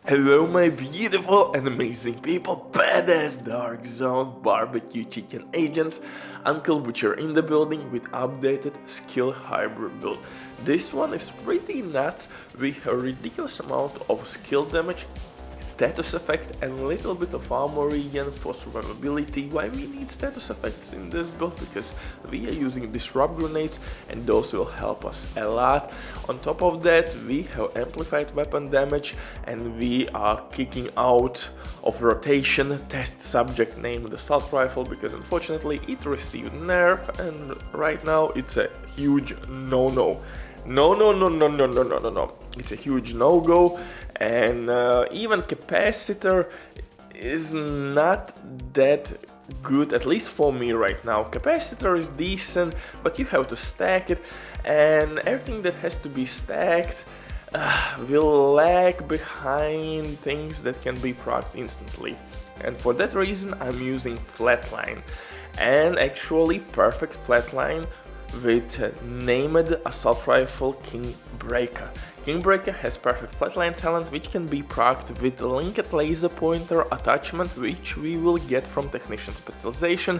Hello my beautiful and amazing people, badass Dark Zone barbecue chicken agents, Uncle Butcher in the building with updated skill hybrid build. This one is pretty nuts with a ridiculous amount of skill damage, status effect and a little bit of armor regen for survivability. Why we need status effects in this build? Because we are using disrupt grenades and those will help us a lot. On top of that, we have amplified weapon damage and we are kicking out of rotation test subject named assault rifle because unfortunately it received nerf and right now it's a huge no. No. It's a huge no-go, and even capacitor is not that good, at least for me right now. Capacitor is decent, but you have to stack it, and everything that has to be stacked will lag behind things that can be procced instantly. And for that reason, I'm using flatline, and actually perfect flatline with named assault rifle Kingbreaker. Kingbreaker has perfect flatline talent which can be procced with linked laser pointer attachment which we will get from technician specialization,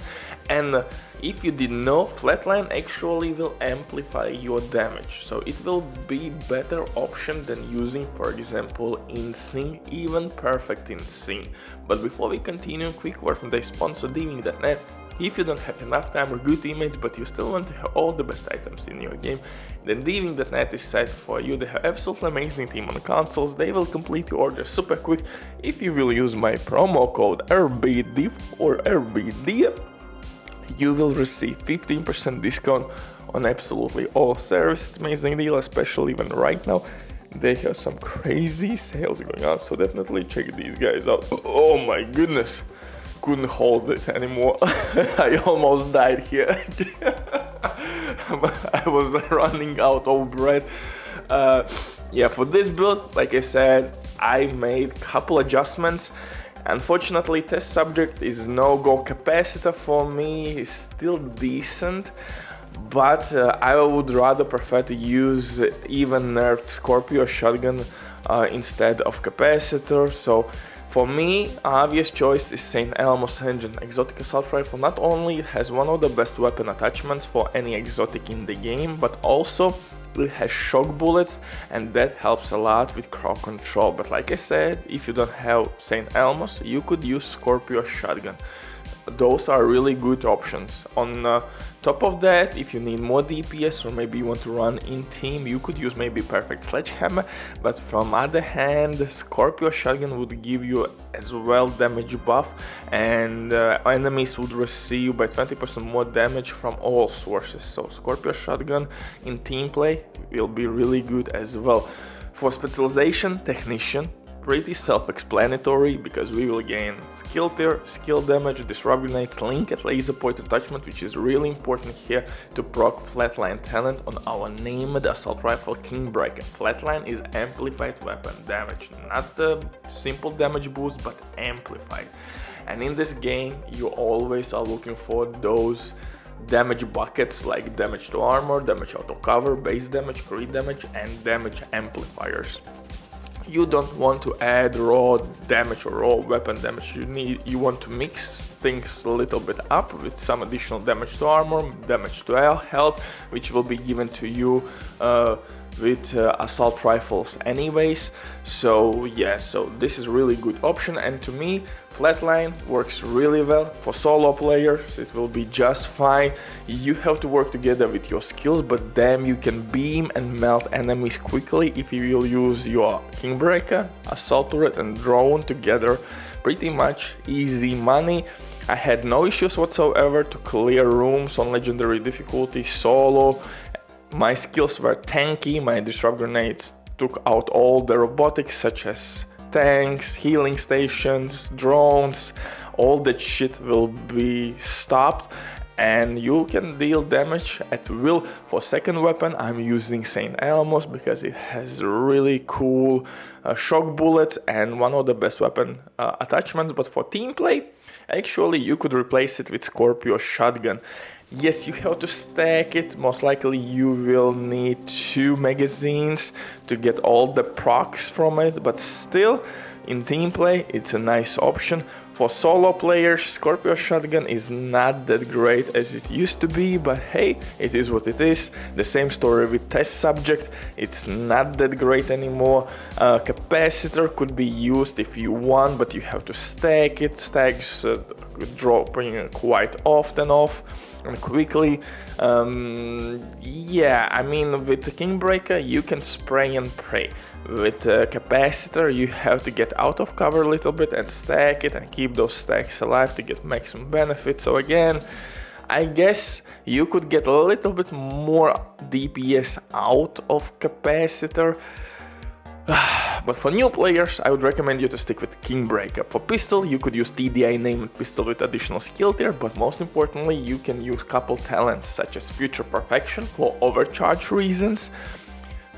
and if you didn't know, flatline actually will amplify your damage, so it will be better option than using for example Insync, even perfect Insync. But before we continue, quick word from the sponsor Diving.net. If you don't have enough time or good teammates but you still want to have all the best items in your game, then Diving.net is site for you. They have absolutely amazing team on consoles, they will complete your order super quick. If you will use my promo code RBDIV or RBD, you will receive 15% discount on absolutely all services. Amazing deal, especially when right now they have some crazy sales going on, so definitely check these guys out. Oh my goodness, couldn't hold it anymore. I almost died here. I was running out of breath. Yeah, for this build, like I said, I made couple adjustments. Unfortunately, test subject is no-go. Capacitor for me is still decent, but I would rather prefer to use even nerfed Scorpio shotgun instead of capacitor. So for me, obvious choice is St. Elmo's engine. Exotic assault rifle not only has one of the best weapon attachments for any exotic in the game, but also it has shock bullets and that helps a lot with crowd control. But like I said, if you don't have St. Elmo's, you could use Scorpio shotgun. Those are really good options. On top of that, if you need more DPS or maybe you want to run in team, you could use maybe perfect sledgehammer, but from other hand, Scorpio shotgun would give you as well damage buff, and enemies would receive by 20% more damage from all sources. So Scorpio shotgun in team play will be really good as well. For specialization, technician, pretty self-explanatory because we will gain skill tier, skill damage, disrupt grenades, linked laser point attachment, which is really important here to proc flatline talent on our named assault rifle Kingbreaker. Flatline is amplified weapon damage, not the simple damage boost but amplified. And in this game you always are looking for those damage buckets like damage to armor, damage auto cover, base damage, crit damage and damage amplifiers. You don't want to add raw damage or raw weapon damage. You want to mix things a little bit up with some additional damage to armor, damage to health, which will be given to you with assault rifles anyways. So yeah, so this is really good option, and to me flatline works really well for solo players. It will be just fine. You have to work together with your skills, but damn, you can beam and melt enemies quickly if you will use your Kingbreaker, assault turret and drone together. Pretty much easy money. I had no issues whatsoever to clear rooms on legendary difficulty solo. My skills were tanky, my disrupt grenades took out all the robotics such as tanks, healing stations, drones, all that shit will be stopped and you can deal damage at will. For second weapon I'm using St. Elmo's because it has really cool shock bullets and one of the best weapon attachments, but for team play actually you could replace it with Scorpio shotgun. Yes, you have to stack it. Most likely you will need 2 magazines to get all the procs from it, but still In team play, it's a nice option. For solo players, Scorpio Shotgun is not that great as it used to be, but hey, it is what it is. The same story with Test Subject, it's not that great anymore. Capacitor could be used if you want, but you have to stack it. Stacks dropping quite often off and quickly. Yeah, I mean, with the Kingbreaker, you can spray and pray. With Capacitor, you have to get out of cover a little bit and stack it and keep those stacks alive to get maximum benefit. So again, I guess you could get a little bit more DPS out of Capacitor. But for new players, I would recommend you to stick with Kingbreaker. For pistol, you could use TDI named pistol with additional skill tier, but most importantly, you can use couple talents such as Future Perfection for overcharge reasons,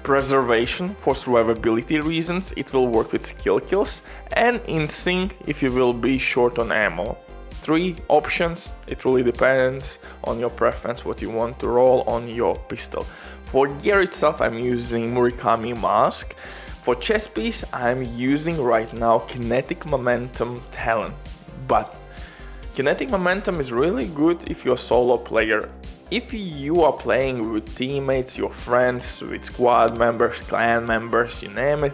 Preservation for survivability reasons, it will work with skill kills, and In Sync if you will be short on ammo. 3 options, it really depends on your preference what you want to roll on your pistol. For gear itself, I'm using Murakami Mask. For chest piece, I'm using right now Kinetic Momentum Talent, but Kinetic Momentum is really good if you're a solo player. If you are playing with teammates, your friends, with squad members, clan members, you name it,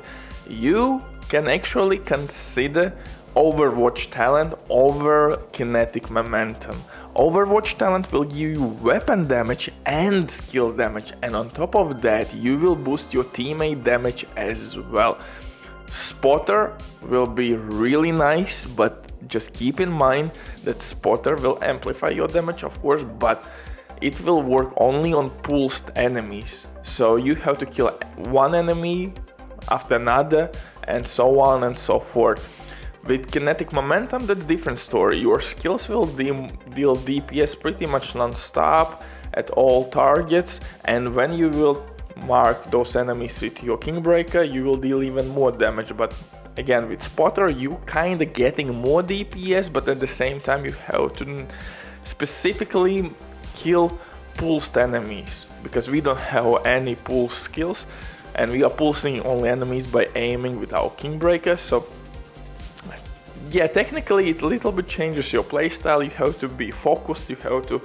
you can actually consider Overwatch Talent over Kinetic Momentum. Overwatch Talent will give you weapon damage and skill damage, and on top of that you will boost your teammate damage as well. Spotter will be really nice, but just keep in mind that Spotter will amplify your damage, of course, but it will work only on pulsed enemies. So you have to kill one enemy after another and so on and so forth. With Kinetic Momentum, that's different story. Your skills will deal DPS pretty much non-stop at all targets, and when you will mark those enemies with your Kingbreaker, you will deal even more damage. But again, with Spotter, you kinda getting more DPS, but at the same time you have to specifically kill pulsed enemies, because we don't have any pulse skills and we are pulsing only enemies by aiming with our Kingbreaker. So yeah, technically it a little bit changes your playstyle. You have to be focused, you have to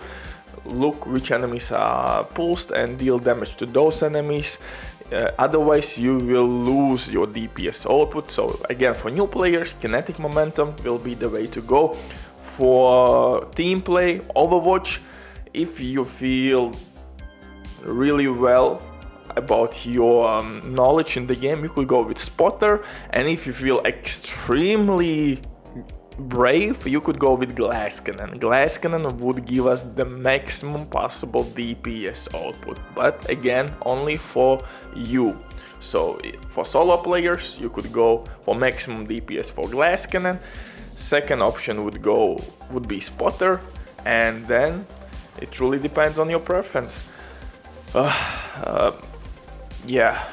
look which enemies are pulsed and deal damage to those enemies. Otherwise you will lose your DPS output. So again, for new players, Kinetic Momentum will be the way to go. For team play, Overwatch, if you feel really well about your knowledge in the game, you could go with Spotter, and if you feel extremely brave, you could go with Glass Cannon. Glass Cannon would give us the maximum possible DPS output, but again, only for you. So for solo players, you could go for maximum DPS for Glass Cannon. Second option would be Spotter, and then it truly depends on your preference. Yeah,